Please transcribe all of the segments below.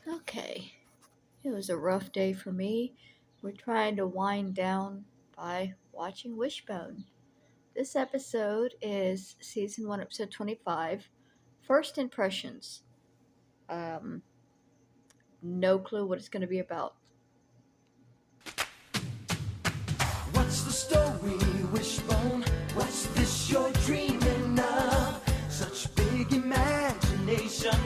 Okay, it was a rough day for me. We're trying to wind down by watching Wishbone. This episode is season 1, episode 25. First impressions. Um, no clue what it's going to be about. What's the story, Wishbone? What's this you're dreaming of? Such big imagination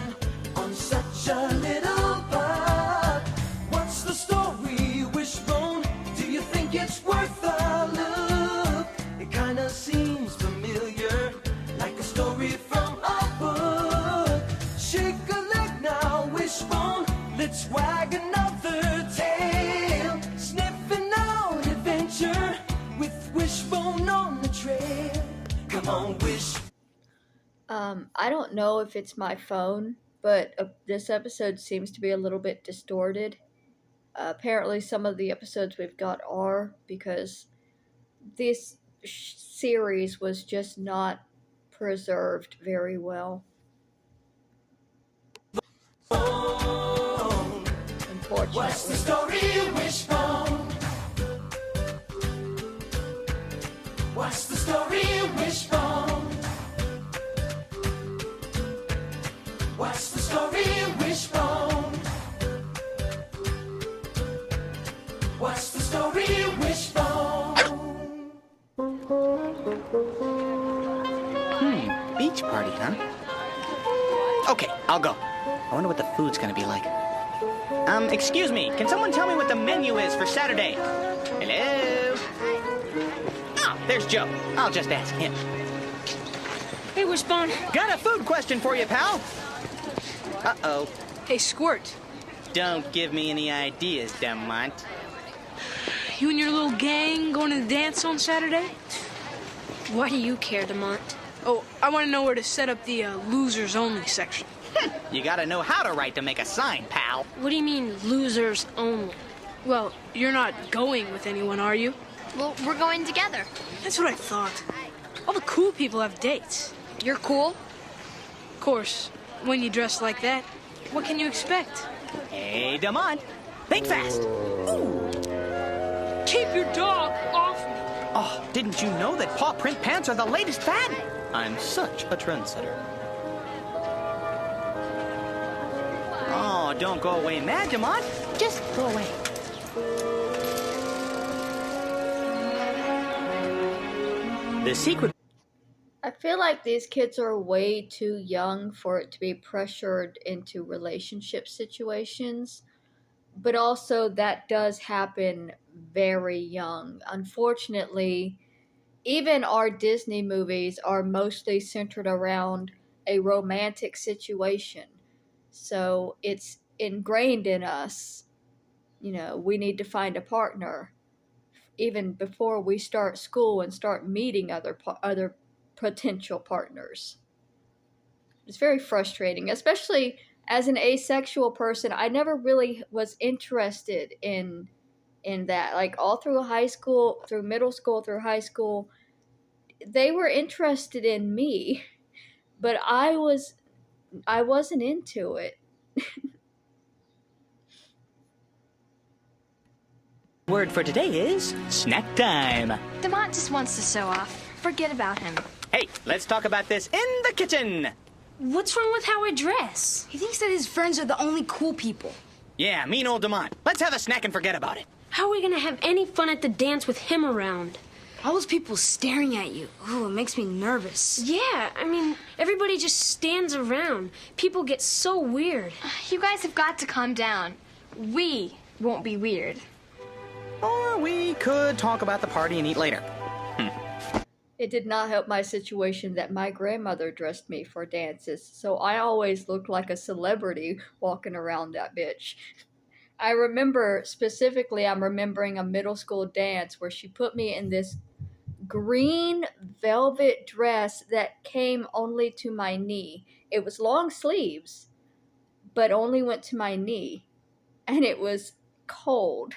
on such a little bud. What's the story, Wishbone? Do you think it's worth a look? It kinda seems familiar, like a story from a book. Shake a leg now, Wishbone. Let's wag another tail. Sniffing out adventure with Wishbone on the trail. Come on, Wish. I don't know if it's my phone, but this episode seems to be a little bit distorted. Apparently, some of the episodes we've got are because this series was just not preserved very well. What's the Unfortunately. story, Wishbone? What's the story, Wishbone? What's the story, Wishbone? What's the story, Wishbone? Beach party, huh? Okay, I'll go. I wonder what the food's gonna be like. Excuse me, can someone tell me what the menu is for Saturday? Hello? Oh, there's Joe. I'll just ask him. Hey, Wishbone. Got a food question for you, pal. Uh-oh. Hey, Squirt. Don't give me any ideas, Demont. You and your little gang going to the dance on Saturday? Why do you care, Demont? Oh, I want to know where to set up the losers only section. You gotta know how to write to make a sign, pal. What do you mean, losers only? Well, you're not going with anyone, are you? Well, we're going together. That's what I thought. All the cool people have dates. You're cool? Of course, when you dress like that, what can you expect? Hey, Demont. Think fast. Keep your dog off me. Oh, didn't you know that paw print pants are the latest fad? I'm such a trendsetter. Oh, don't go away mad, Demont. Just go away. The secret... I feel like these kids are way too young for it to be pressured into relationship situations, but also that does happen very young. Unfortunately, even our Disney movies are mostly centered around a romantic situation. So it's ingrained in us, we need to find a partner even before we start school and start meeting other potential partners. It's very frustrating, especially as an asexual person. I never really was interested in that. Like all through high school, through middle school, through high school, they were interested in me, but I wasn't into it. Word for today is snack time. Demont just wants to show off. Forget about him. Hey, let's talk about this in the kitchen. What's wrong with how I dress? He thinks that his friends are the only cool people. Yeah, mean old Demont. Let's have a snack and forget about it. How are we gonna have any fun at the dance with him around? All those people staring at you. Ooh, it makes me nervous. Yeah, I mean, everybody just stands around. People get so weird. You guys have got to calm down. We won't be weird. Or we could talk about the party and eat later. It did not help my situation that my grandmother dressed me for dances, so I always looked like a celebrity walking around that bitch. I remember specifically, I'm remembering a middle school dance where she put me in this green velvet dress that came only to my knee. It was long sleeves, but only went to my knee, and it was cold.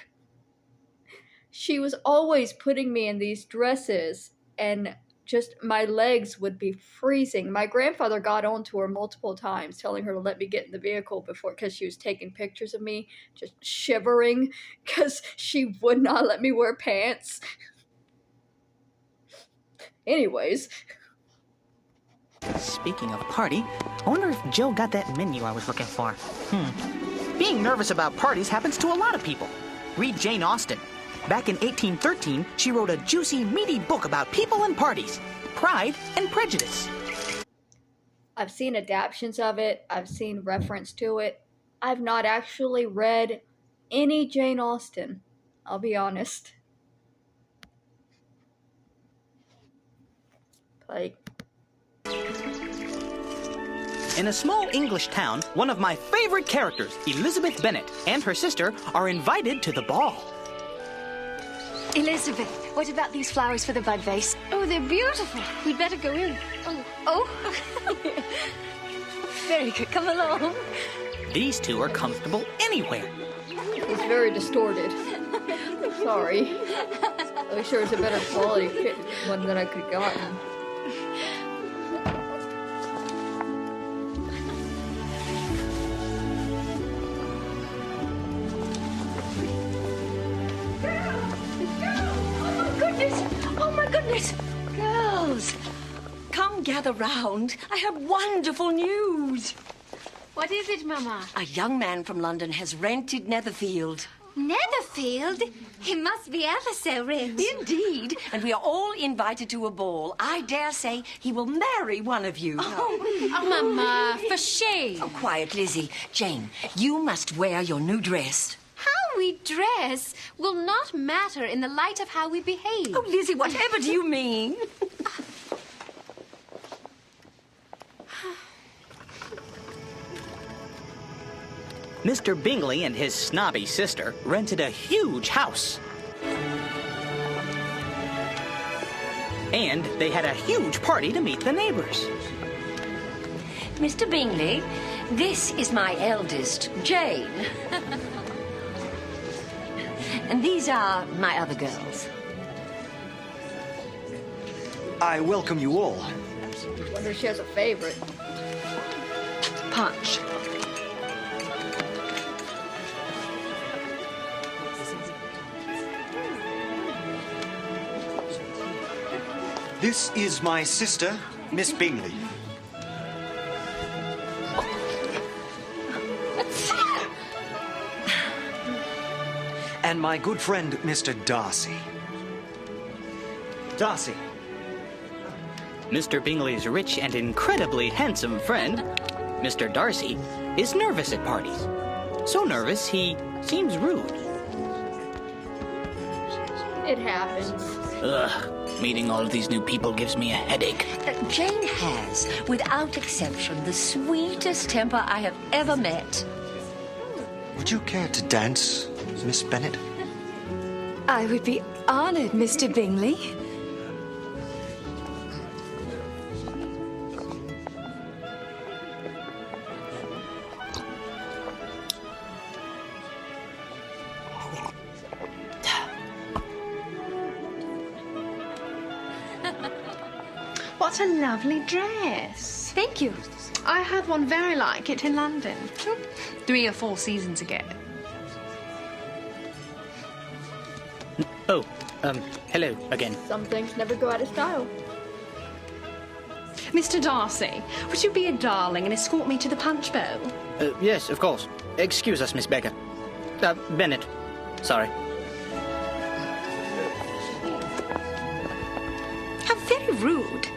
She was always putting me in these dresses and just my legs would be freezing. My grandfather got onto her multiple times, telling her to let me get in the vehicle because she was taking pictures of me, just shivering because she would not let me wear pants. Anyways. Speaking of party, I wonder if Joe got that menu I was looking for. Being nervous about parties happens to a lot of people. Read Jane Austen. Back in 1813, she wrote a juicy, meaty book about people and parties, Pride and Prejudice. I've seen adaptions of it. I've seen reference to it. I've not actually read any Jane Austen. I'll be honest. Like... In a small English town, one of my favorite characters, Elizabeth Bennet, and her sister are invited to the ball. Elizabeth, what about these flowers for the bud vase? Oh, they're beautiful. We'd better go in. Oh. Very good. Come along. These two are comfortable anywhere. It's very distorted. Sorry. I wish there was a better quality fit one that I could have gotten. Oh my goodness! Girls, come gather round. I have wonderful news. What is it, Mama? A young man from London has rented Netherfield. Netherfield? He must be ever so rich. Indeed, and we are all invited to a ball. I dare say he will marry one of you. Oh, Mama, for shame. Oh, quiet, Lizzie. Jane, you must wear your new dress. How we dress will not matter in the light of how we behave. Oh, Lizzie, whatever do you mean? Mr. Bingley and his snobby sister rented a huge house. And they had a huge party to meet the neighbors. Mr. Bingley, this is my eldest, Jane. And these are my other girls. I welcome you all. Wonder if she has a favorite. Punch. This is my sister, Miss Bingley. And my good friend, Mr. Darcy. Darcy. Mr. Bingley's rich and incredibly handsome friend, Mr. Darcy, is nervous at parties. So nervous, he seems rude. It happens. Ugh, meeting all of these new people gives me a headache. Jane has, without exception, the sweetest temper I have ever met. Would you care to dance, Miss Bennet? I would be honored, Mr. Bingley. What a lovely dress. Thank you. I had one very like it in London. 3 or 4 seasons ago. Oh, hello again. Some things never go out of style. Mr. Darcy, would you be a darling and escort me to the punch bowl? Yes, of course. Excuse us, Miss Becker. Bennet. Sorry. How very rude.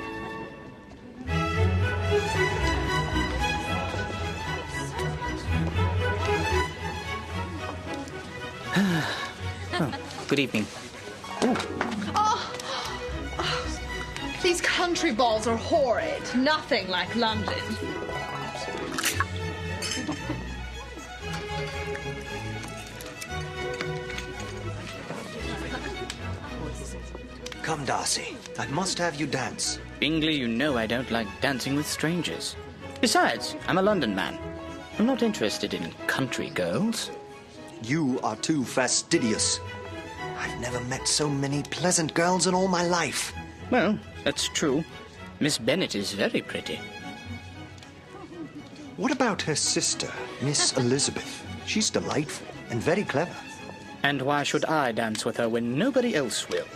Oh, good evening. These country balls are horrid. Nothing like London. Come, Darcy. I must have you dance. Bingley, you know I don't like dancing with strangers. Besides, I'm a London man. I'm not interested in country girls. You are too fastidious. I've never met so many pleasant girls in all my life. Well, That's true. Miss Bennet is very pretty. What about her sister, Miss Elizabeth? She's delightful and very clever. And why should I dance with her when nobody else will?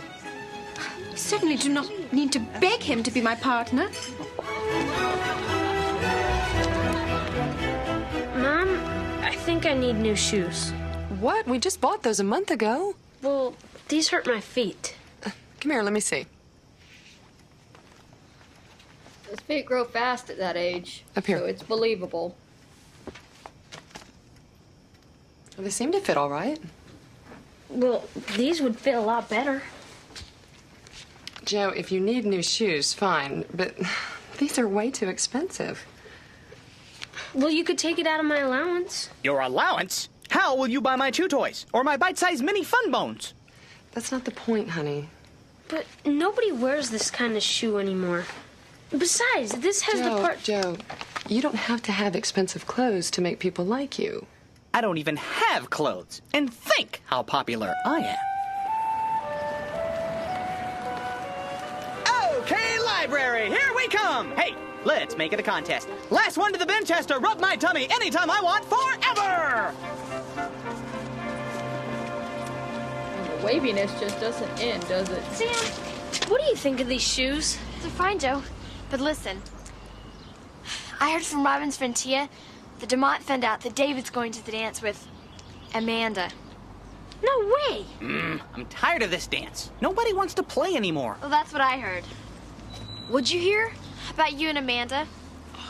You certainly do not need to beg him to be my partner. Mom, I think I need new shoes. What? We just bought those a month ago. Well, these hurt my feet. Come here, let me see. His feet grow fast at that age. Up here. So it's believable. Well, they seem to fit all right. Well, these would fit a lot better. Joe, if you need new shoes, fine, but these are way too expensive. Well, you could take it out of my allowance. Your allowance? How will you buy my chew toys? Or my bite-sized mini fun bones? That's not the point, honey. But nobody wears this kind of shoe anymore. Besides, this has the part... Joe, you don't have to have expensive clothes to make people like you. I don't even have clothes. And think how popular I am. Okay, library, here we come. Hey, let's make it a contest. Last one to the bench has to rub my tummy anytime I want forever. And the waviness just doesn't end, does it? Sam, what do you think of these shoes? They're fine, Joe. But listen, I heard from Robin's friend Tia that DeMont found out that David's going to the dance with Amanda. No way! I'm tired of this dance. Nobody wants to play anymore. Well, that's what I heard. What'd you hear? About you and Amanda.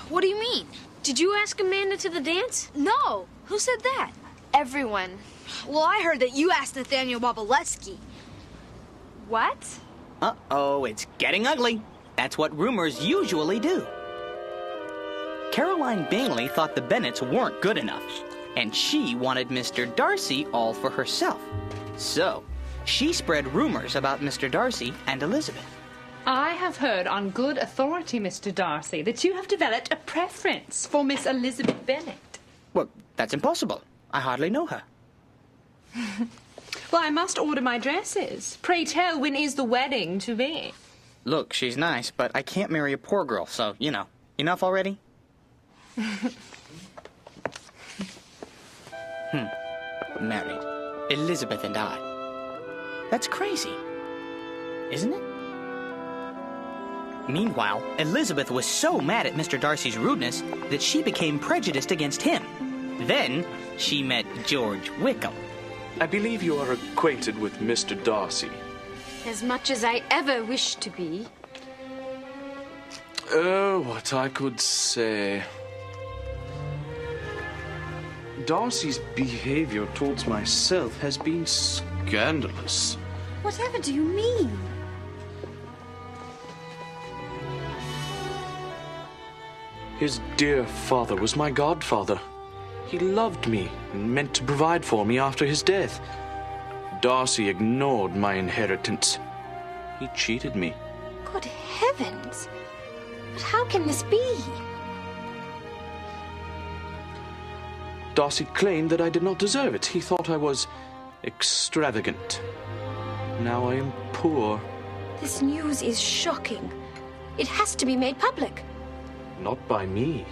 What do you mean? Did you ask Amanda to the dance? No. Who said that? Everyone. Well, I heard that you asked Nathaniel Bobaleski. What? Uh-oh, it's getting ugly. That's what rumors usually do. Caroline Bingley thought the Bennets weren't good enough, and she wanted Mr. Darcy all for herself. So, she spread rumors about Mr. Darcy and Elizabeth. I have heard on good authority, Mr. Darcy, that you have developed a preference for Miss Elizabeth Bennet. Well, that's impossible. I hardly know her. Well, I must order my dresses. Pray tell, when is the wedding to be? Look, she's nice, but I can't marry a poor girl, so, you know. Enough already? Married. Elizabeth and I. That's crazy. Isn't it? Meanwhile, Elizabeth was so mad at Mr. Darcy's rudeness that she became prejudiced against him. Then, she met George Wickham. I believe you are acquainted with Mr. Darcy. As much as I ever wished to be. Oh, what I could say. Darcy's behavior towards myself has been scandalous. Whatever do you mean? His dear father was my godfather. He loved me and meant to provide for me after his death. Darcy ignored my inheritance. He cheated me. Good heavens! But how can this be? Darcy claimed that I did not deserve it. He thought I was extravagant. Now I am poor. This news is shocking. It has to be made public. Not by me.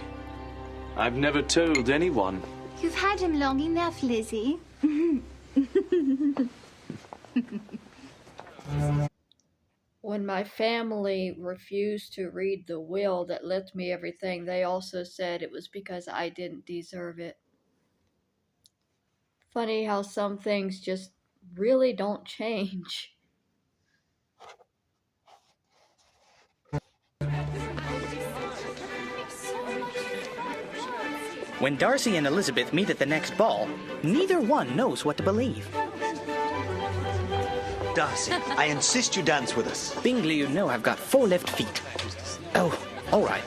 I've never told anyone. You've had him long enough, Lizzie. When my family refused to read the will that left me everything, they also said it was because I didn't deserve it. Funny how some things just really don't change. When Darcy and Elizabeth meet at the next ball, neither one knows what to believe. Darcy, I insist you dance with us. Bingley, you know I've got 4 left feet. Oh, all right.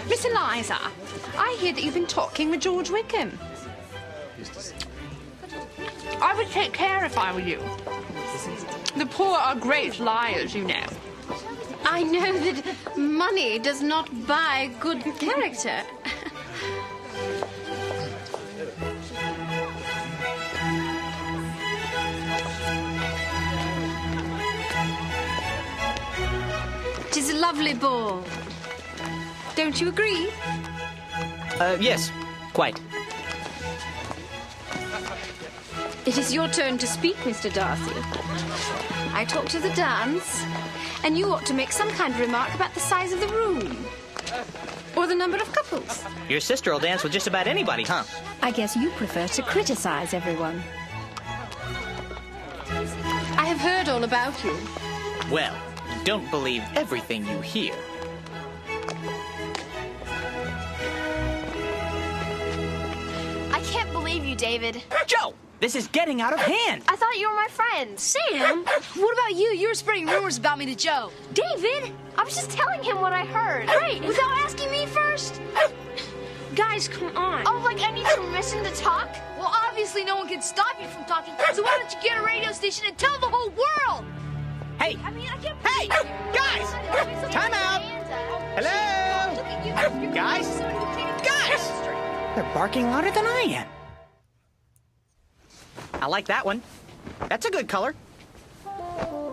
Miss Eliza, I hear that you've been talking with George Wickham. I would take care if I were you. The poor are great liars, you know. I know that money does not buy good character. lovely ball. Don't you agree? Yes, quite. It is your turn to speak, Mr. Darcy. I talked to the dance, and you ought to make some kind of remark about the size of the room. Or the number of couples. Your sister will dance with just about anybody, huh? I guess you prefer to criticize everyone. I have heard all about you. Well, don't believe everything you hear. I can't believe you, David. Joe, this is getting out of hand. I thought you were my friend. Sam, What about you? You were spreading rumors about me to Joe. David, I was just telling him what I heard. Great. Without asking me first. guys, come on. Oh, like I need permission to talk? Well, obviously no one can stop you from talking, so why don't you get a radio station and tell the whole world? Hey! Hey! Guys! Time out! Hello? Guys? Guys! They're barking louder than I am. I like that one. That's a good color.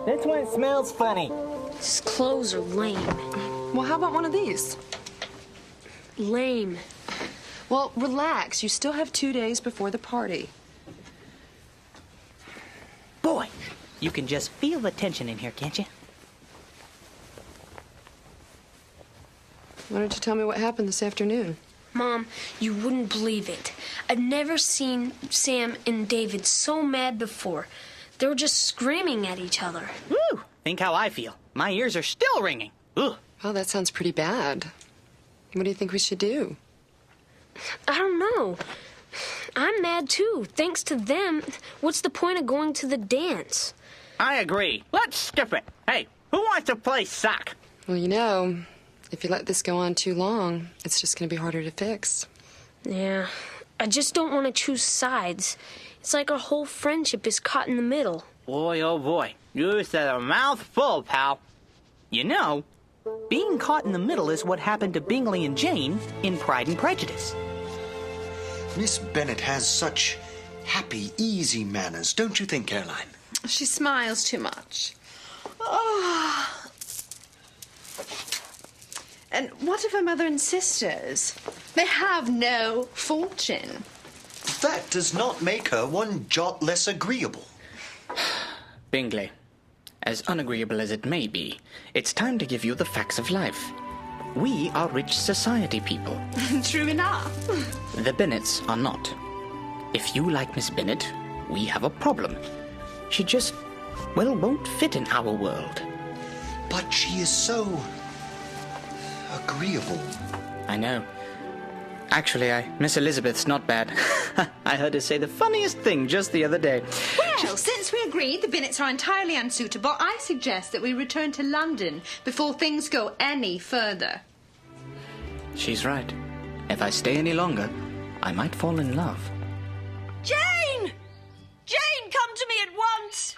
This one smells funny. His clothes are lame. Well, how about one of these? Lame. Well, relax. You still have 2 days before the party. Boy, you can just feel the tension in here, can't you? Why don't you tell me what happened this afternoon? Mom, you wouldn't believe it. I've never seen Sam and David so mad before. They were just screaming at each other. Woo! Think how I feel. My ears are still ringing. Ugh. Well, that sounds pretty bad. What do you think we should do? I don't know. I'm mad too. Thanks to them, what's the point of going to the dance? I agree. Let's skip it. Hey, who wants to play sock? Well, you know, if you let this go on too long, it's just going to be harder to fix. Yeah, I just don't want to choose sides. It's like our whole friendship is caught in the middle. Boy, oh boy. You said a mouthful, pal. You know, being caught in the middle is what happened to Bingley and Jane in Pride and Prejudice. Miss Bennet has such happy, easy manners, don't you think, Caroline? She smiles too much. Oh. And what of her mother and sisters? They have no fortune. That does not make her one jot less agreeable. Bingley, as unagreeable as it may be, it's time to give you the facts of life. We are rich society people. True enough. The Bennets are not. If you like Miss Bennet, we have a problem. She just, well, won't fit in our world. But she is so agreeable. I know. Actually, Miss Elizabeth's not bad. I heard her say the funniest thing just the other day. Well, since we agreed the Bennets are entirely unsuitable, I suggest that we return to London before things go any further. She's right. If I stay any longer, I might fall in love. Jane! Jane, come to me at once!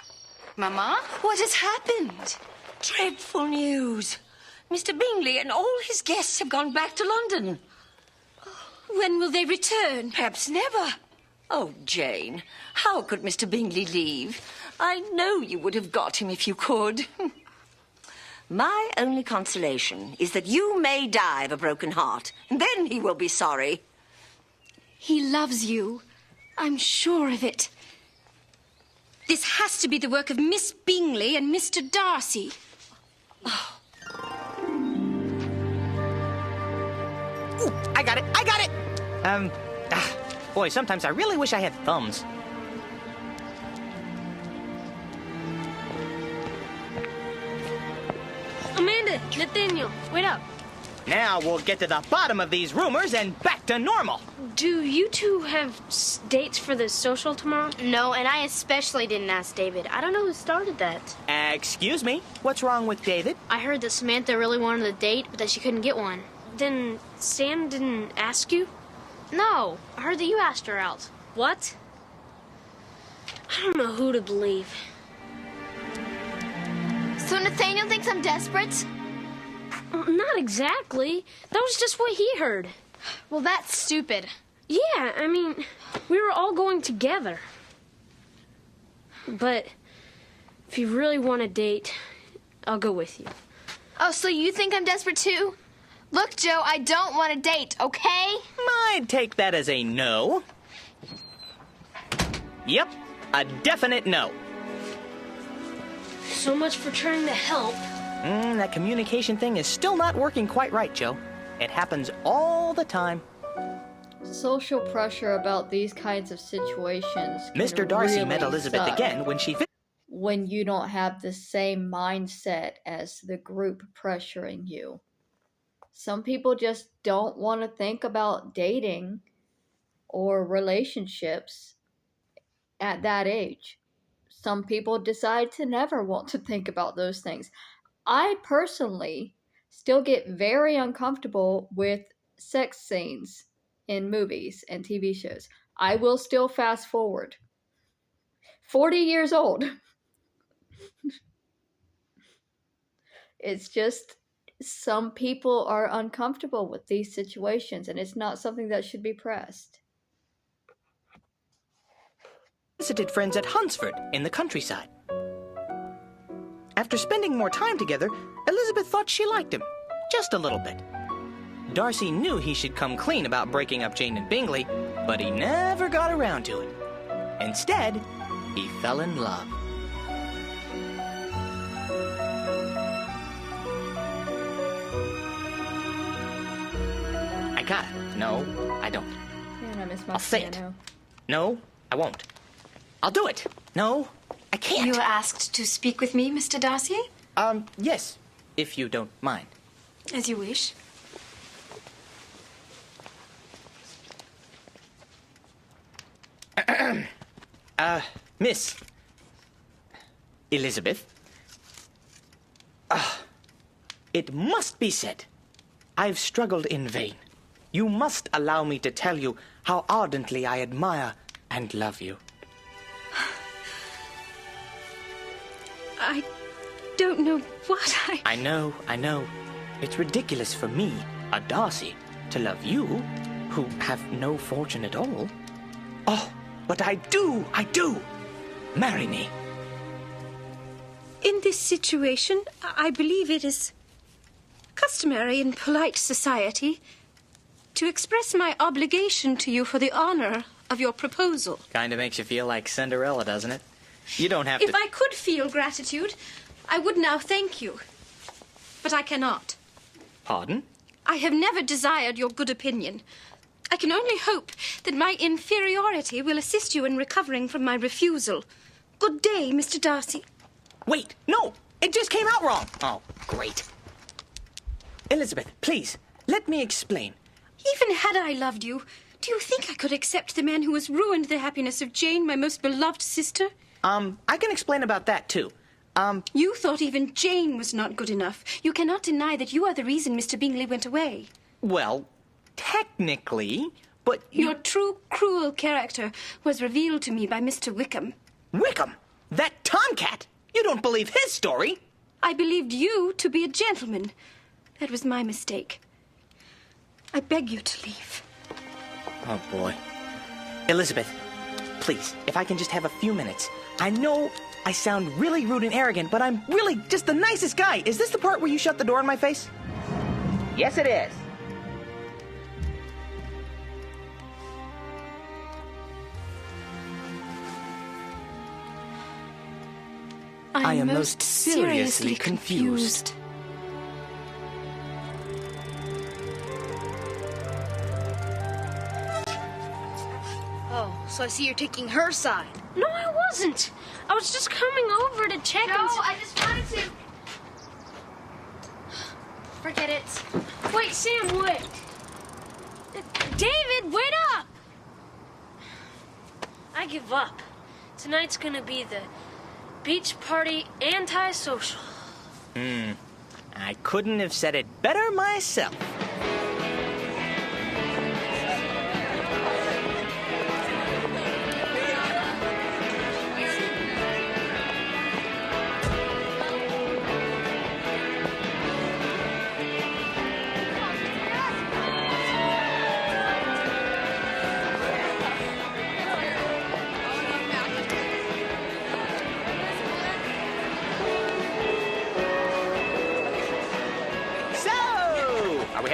Mama, What has happened? Dreadful news. Mr. Bingley and all his guests have gone back to London. When will they return? Perhaps never. Oh, Jane, how could Mr. Bingley leave? I know you would have got him if you could. My only consolation is that you may die of a broken heart, and then he will be sorry. He loves you. I'm sure of it. This has to be the work of Miss Bingley and Mr. Darcy. Oh. Ooh, I got it! I got it! Boy, sometimes I really wish I had thumbs. Amanda, Nathaniel, wait up. Now we'll get to the bottom of these rumors and back to normal. Do you two have dates for the social tomorrow? No, and I especially didn't ask David. I don't know who started that. Excuse me? What's wrong with David? I heard that Samantha really wanted a date, but that she couldn't get one. Then Sam didn't ask you? No, I heard that you asked her out. What? I don't know who to believe. So Nathaniel thinks I'm desperate? Not exactly. That was just what he heard. Well, that's stupid. Yeah, I mean, we were all going together. But if you really want a date, I'll go with you. Oh, so you think I'm desperate too? Look, Joe, I don't want a date, okay? I'd take that as a no. Yep, a definite no. So much for trying to help. That communication thing is still not working quite right, Joe. It happens all the time. Social pressure about these kinds of situations can Mr. Darcy really met Elizabeth suck again when she... when you don't have the same mindset as the group pressuring you. Some people just don't want to think about dating or relationships at that age. Some people decide to never want to think about those things. I personally still get very uncomfortable with sex scenes in movies and TV shows. I will still fast forward. 40 years old. It's just some people are uncomfortable with these situations, and it's not something that should be pressed. Visited friends at Hunsford in the countryside. After spending more time together, Elizabeth thought she liked him, just a little bit. Darcy knew he should come clean about breaking up Jane and Bingley, but he never got around to it. Instead, he fell in love. I got it. No, I don't. Man, I miss my I'll say it. No, I won't. I'll do it. No, I can't. You were asked to speak with me, Mr. Darcy? Yes, if you don't mind. As you wish. Miss Elizabeth. It must be said, I've struggled in vain. You must allow me to tell you how ardently I admire and love you. I don't know what I know. It's ridiculous for me, a Darcy, to love you, who have no fortune at all. Oh, but I do. Marry me. In this situation, I believe it is customary in polite society to express my obligation to you for the honor of your proposal. Kind of makes you feel like Cinderella, doesn't it? You don't have to... If I could feel gratitude, I would now thank you. But I cannot. Pardon? I have never desired your good opinion. I can only hope that my inferiority will assist you in recovering from my refusal. Good day, Mr. Darcy. Wait, no! It just came out wrong! Oh, great. Elizabeth, please, let me explain. Even had I loved you, do you think I could accept the man who has ruined the happiness of Jane, my most beloved sister? I can explain about that, too. You thought even Jane was not good enough. You cannot deny that you are the reason Mr. Bingley went away. Well, technically, but... Your true cruel character was revealed to me by Mr. Wickham. Wickham? That tomcat? You don't believe his story? I believed you to be a gentleman. That was my mistake. I beg you to leave. Oh, boy. Elizabeth, please, if I can just have a few minutes. I know I sound really rude and arrogant, but I'm really just the nicest guy. Is this the part where you shut the door in my face? Yes, it is. I am most seriously confused. Oh, so I see you're taking her side. No, I wasn't. I was just coming over to check No, I just wanted to... Forget it. Wait, Sam, wait. David, wait up! I give up. Tonight's gonna be the beach party anti-social. I couldn't have said it better myself.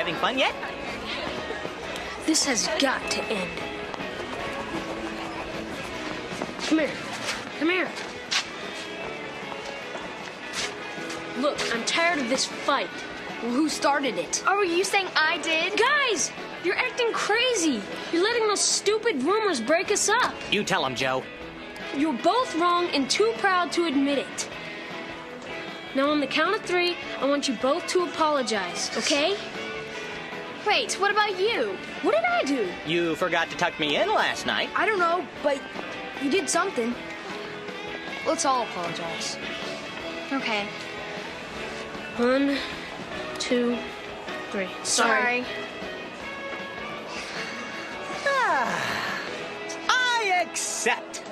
having fun yet? This has got to end. Come here. Come here. Look, I'm tired of this fight. Well, who started it? Oh, are you saying I did? Guys, you're acting crazy. You're letting those stupid rumors break us up. You tell him, Joe. You're both wrong and too proud to admit it. Now, on the count of 3, I want you both to apologize, okay? Wait, what about you? What did I do? You forgot to tuck me in last night. I don't know, but you did something. Let's all apologize. Okay. 1, 2, 3. Sorry. I accept.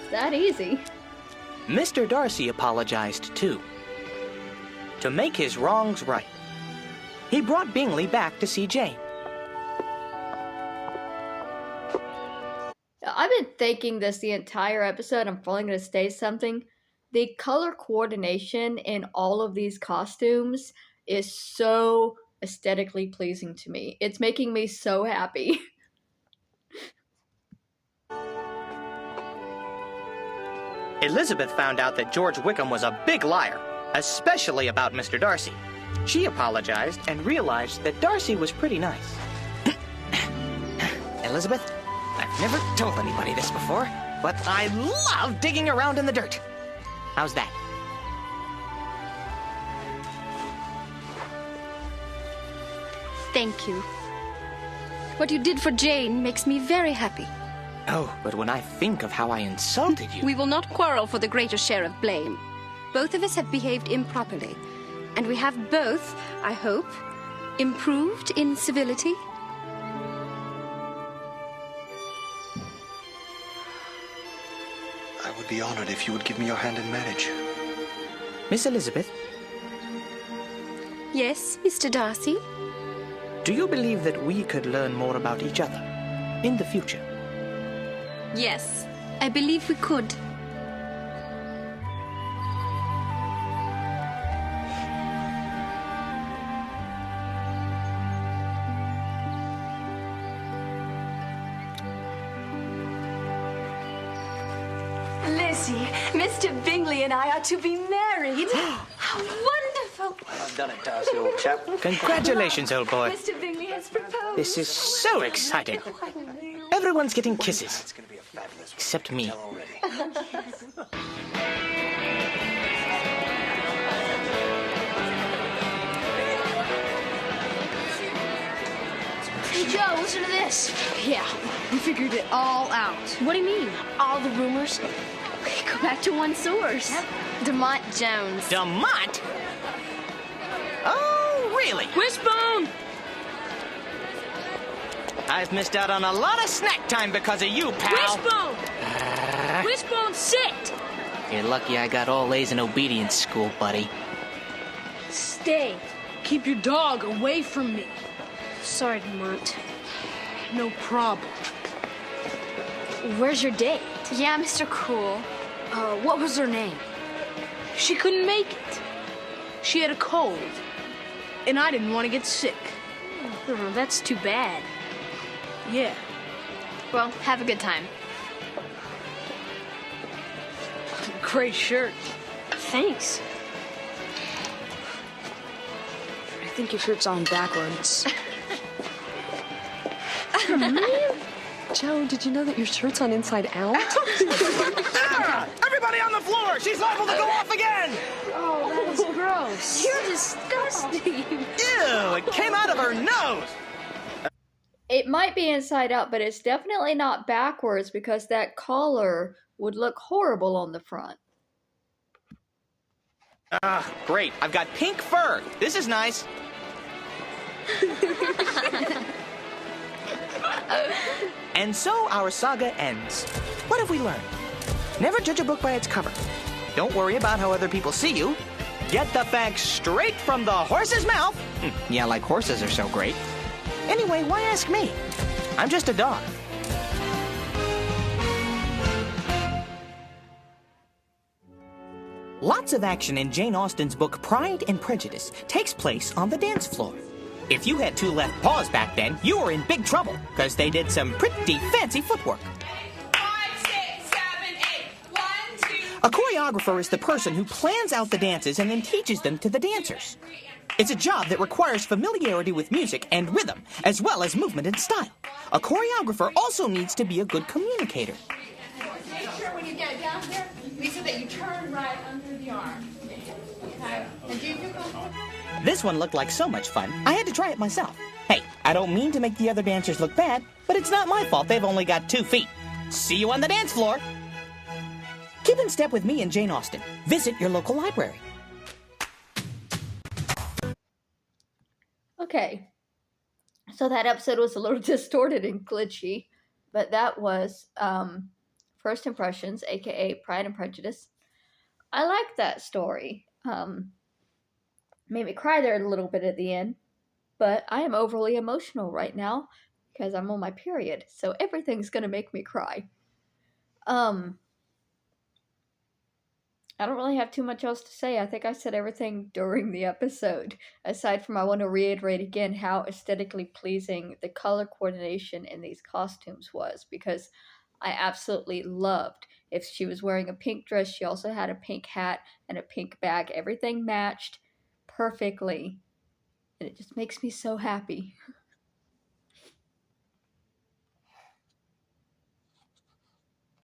That easy. Mr. Darcy apologized too. To make his wrongs right, he brought Bingley back to see Jane. I've been thinking this the entire episode. I'm finally going to say something. The color coordination in all of these costumes is so aesthetically pleasing to me. It's making me so happy. Elizabeth found out that George Wickham was a big liar, especially about Mr. Darcy. She apologized and realized that Darcy was pretty nice. Elizabeth, I've never told anybody this before, but I love digging around in the dirt. How's that? Thank you. What you did for Jane makes me very happy. Oh, but when I think of how I insulted you... We will not quarrel for the greater share of blame. Both of us have behaved improperly, and we have both, I hope, improved in civility. I would be honored if you would give me your hand in marriage. Miss Elizabeth, Yes, Mr. Darcy? do you believe that we could learn more about each other in the future? Yes, I believe we could. Lizzie, Mr. Bingley and I are to be married. How wonderful! I've done it, Darcy, old chap. Congratulations, old boy. Mr. Bingley has proposed. This is so exciting. Everyone's getting kisses. Except me. Hey, Joe, listen to this. Yeah, we figured it all out. What do you mean? All the rumors. Go back to one source. Yep. Demont Jones. Demont? Oh, really? Wishbone! I've missed out on a lot of snack time because of you, pal. Wishbone! Wishbone, sit! You're lucky I got all A's in obedience school, buddy. Stay. Keep your dog away from me. Sorry, Demont. No problem. Where's your date? Yeah, Mr. Cool. What was her name? She couldn't make it. She had a cold. And I didn't want to get sick. Oh, that's too bad. Yeah. Well, have a good time. Great shirt. Thanks. I think your shirt's on backwards. Joe, did you know that your shirt's on inside out? Everybody on the floor! She's liable to go off again! Oh, that is gross. You're disgusting. Ew, it came out of her nose! It might be inside out, but it's definitely not backwards because that collar would look horrible on the front. Ah, great. I've got pink fur. This is nice. And so our saga ends. What have we learned? Never judge a book by its cover. Don't worry about how other people see you. Get the facts straight from the horse's mouth. Yeah, like horses are so great. Anyway, why ask me? I'm just a dog. Lots of action in Jane Austen's book Pride and Prejudice takes place on the dance floor. If you had two left paws back then, you were in big trouble, because they did some pretty fancy footwork. 5, 6, 7, 8. 1, 2. A choreographer is the person who plans out the dances and then teaches them to the dancers. It's a job that requires familiarity with music and rhythm, as well as movement and style. A choreographer also needs to be a good communicator. Make sure when you get down there, Lisa, that you turn right under the arm. Okay? And do you feel comfortable? This one looked like so much fun, I had to try it myself. Hey, I don't mean to make the other dancers look bad, but it's not my fault they've only got 2 feet. See you on the dance floor. Keep in step with me and Jane Austen. Visit your local library. Okay, so that episode was a little distorted and glitchy, but that was First Impressions, aka Pride and Prejudice. I liked that story. Made me cry there a little bit at the end, but I am overly emotional right now because I'm on my period, so everything's gonna make me cry. I don't really have too much else to say. I think I said everything during the episode. Aside from, I want to reiterate again how aesthetically pleasing the color coordination in these costumes was, because I absolutely loved. If she was wearing a pink dress, she also had a pink hat and a pink bag. Everything matched perfectly. And it just makes me so happy.